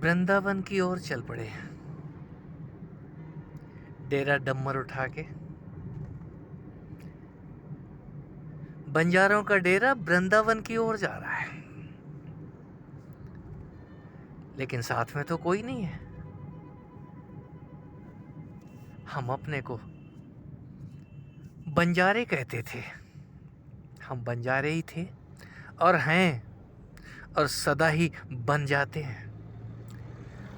वृंदावन की ओर चल पड़े। डेरा डम्मर उठा के। बंजारों का डेरा वृंदावन की ओर जा रहा है, लेकिन साथ में तो कोई नहीं है। हम अपने को बंजारे कहते थे। हम बंजारे ही थे और हैं, और सदा ही बन जाते हैं।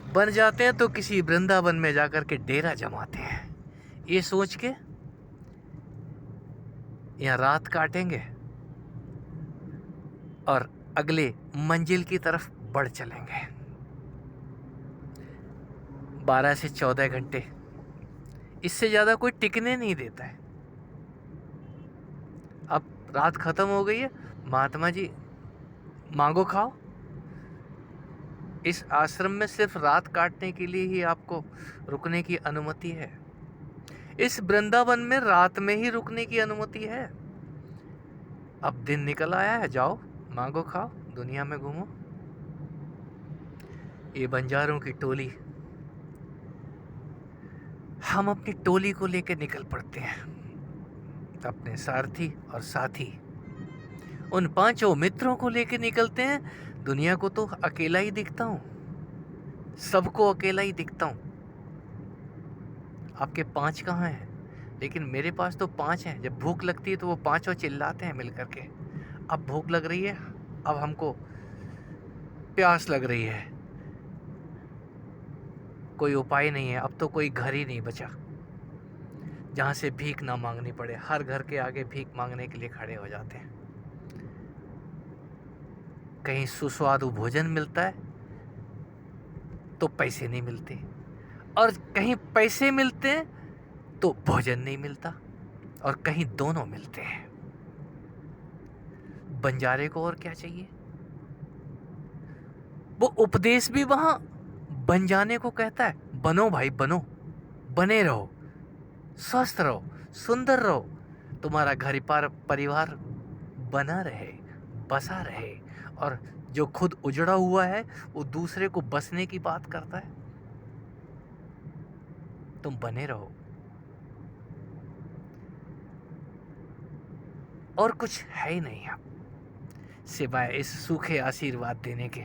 बन जाते हैं तो किसी वृंदावन में जाकर के डेरा जमाते हैं, ये सोच के यहाँ रात काटेंगे और अगले मंजिल की तरफ बढ़ चलेंगे। 12 से 14 घंटे, इससे ज़्यादा कोई टिकने नहीं देता है। अब रात ख़त्म हो गई है, महात्मा जी मांगो खाओ। इस आश्रम में सिर्फ रात काटने के लिए ही आपको रुकने की अनुमति है। इस वृंदावन में रात में ही रुकने की अनुमति है। अब दिन निकल आया है, जाओ मांगो खाओ, दुनिया में घूमो। ये बंजारों की टोली, हम अपनी टोली को लेकर निकल पड़ते हैं। अपने सारथी और साथी, उन 5 मित्रों को लेकर निकलते हैं। दुनिया को तो अकेला ही दिखता हूँ, सबको अकेला ही दिखता हूँ। आपके 5 कहाँ हैं? लेकिन मेरे पास तो 5 हैं। जब भूख लगती है तो वो 5 चिल्लाते हैं मिल करके, अब भूख लग रही है, अब हमको प्यास लग रही है, कोई उपाय नहीं है, अब तो कोई घर ही नहीं बचा जहाँ से भीख ना मांगनी पड़े। हर घर के आगे भीख मांगने के लिए खड़े हो जाते हैं। कहीं सुस्वादु भोजन मिलता है तो पैसे नहीं मिलते, और कहीं पैसे मिलते हैं तो भोजन नहीं मिलता, और कहीं दोनों मिलते हैं। बंजारे को और क्या चाहिए? वो उपदेश भी वहां बन जाने को कहता है। बनो भाई बनो, बने रहो, स्वस्थ रहो, सुंदर रहो, तुम्हारा घर परिवार बना रहे, बसा रहे। और जो खुद उजड़ा हुआ है वो दूसरे को बसने की बात करता है। तुम बने रहो, और कुछ है ही नहीं अब सिवाय इस सूखे आशीर्वाद देने के।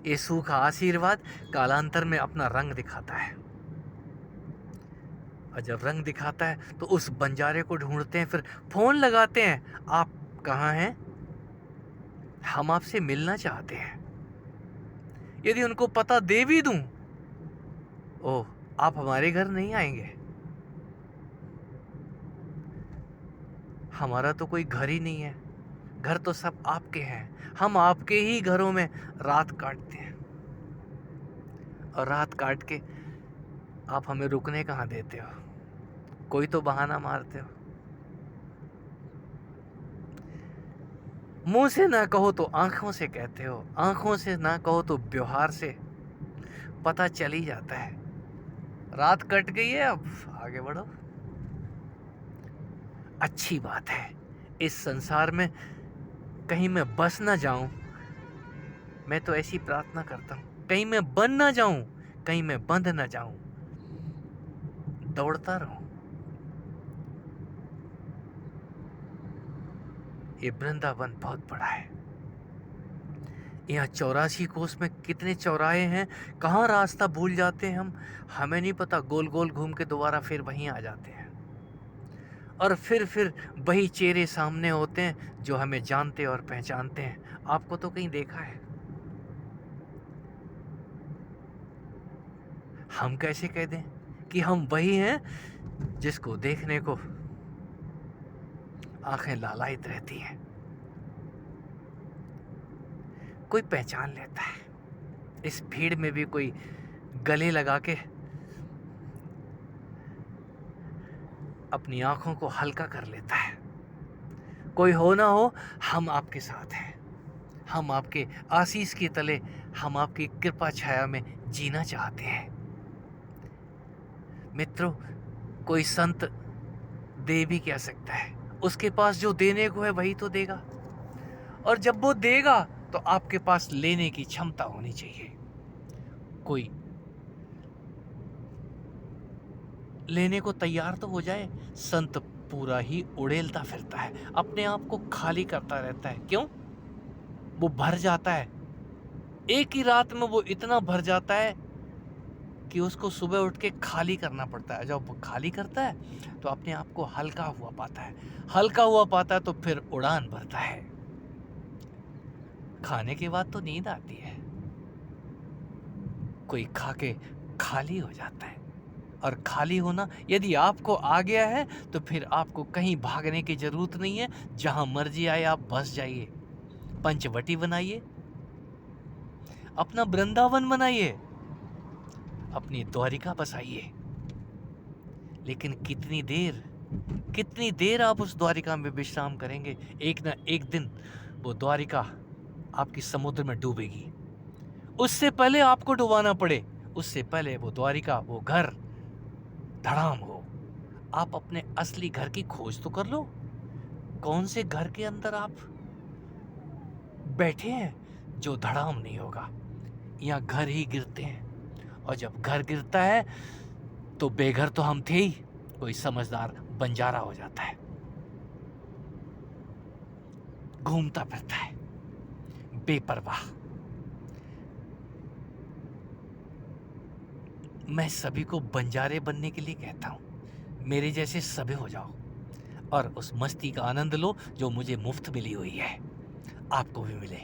ये सूखा आशीर्वाद कालांतर में अपना रंग दिखाता है, और जब रंग दिखाता है तो उस बंजारे को ढूंढते हैं, फिर फोन लगाते हैं, आप कहाँ हैं, हम आपसे मिलना चाहते हैं। यदि उनको पता दे भी दूं, ओह आप हमारे घर नहीं आएंगे, हमारा तो कोई घर ही नहीं है, घर तो सब आपके हैं, हम आपके ही घरों में रात काटते हैं। और रात काट के आप हमें रुकने कहाँ देते हो? कोई तो बहाना मारते हो। मुंह से ना कहो तो आंखों से कहते हो, आंखों से ना कहो तो व्यवहार से पता चल ही जाता है। रात कट गई है, अब आगे बढ़ो। अच्छी बात है, इस संसार में कहीं मैं बस ना जाऊं। मैं तो ऐसी प्रार्थना करता हूं, कहीं मैं बन ना जाऊं, कहीं मैं बंध ना जाऊं, दौड़ता रहूं। ये वृंदावन बहुत बड़ा है। यहाँ 84 कोस में कितने चौराहे हैं, कहाँ रास्ता भूल जाते हैं हम, हमें नहीं पता। गोल गोल घूम के दोबारा फिर वहीं आ जाते हैं, और फिर वही चेहरे सामने होते हैं जो हमें जानते और पहचानते हैं। आपको तो कहीं देखा है, हम कैसे कह दें कि हम वही हैं जिसको देखने को आंखें लालायित रहती हैं। कोई पहचान लेता है, इस भीड़ में भी कोई गले लगा के अपनी आंखों को हल्का कर लेता है। कोई हो ना हो, हम आपके साथ हैं, हम आपके आशीष के तले, हम आपकी कृपा छाया में जीना चाहते हैं। मित्रों, कोई संत दे भी क्या सकता है? उसके पास जो देने को है वही तो देगा, और जब वो देगा तो आपके पास लेने की क्षमता होनी चाहिए। कोई लेने को तैयार तो हो जाए। संत पूरा ही उड़ेलता फिरता है, अपने आप को खाली करता रहता है। क्यों? वो भर जाता है, एक ही रात में वो इतना भर जाता है कि उसको सुबह उठ के खाली करना पड़ता है। जब वो खाली करता है तो अपने आप को हल्का हुआ पाता है, हल्का हुआ पाता है तो फिर उड़ान भरता है। खाने के बाद तो नींद आती है, कोई खा के खाली हो जाता है। और खाली होना यदि आपको आ गया है तो फिर आपको कहीं भागने की जरूरत नहीं है, जहां मर्जी आए आप बस जाइए। पंचवटी बनाइए, अपना वृंदावन बनाइए, अपनी द्वारिका बसाइए। लेकिन कितनी देर आप उस द्वारिका में विश्राम करेंगे? एक ना एक दिन वो द्वारिका आपकी समुद्र में डूबेगी। उससे पहले आपको डुबाना पड़े, उससे पहले वो द्वारिका, वो घर धड़ाम हो। आप अपने असली घर की खोज तो कर लो। कौन से घर के अंदर आप बैठे हैं जो धड़ाम नहीं होगा? यहाँ घर ही गिरते हैं, और जब घर गिरता है तो बेघर तो हम थे ही, कोई समझदार बंजारा हो जाता है, घूमता फिरता है बेपरवाह। मैं सभी को बंजारे बनने के लिए कहता हूं, मेरे जैसे सभी हो जाओ और उस मस्ती का आनंद लो जो मुझे मुफ्त मिली हुई है, आपको भी मिले।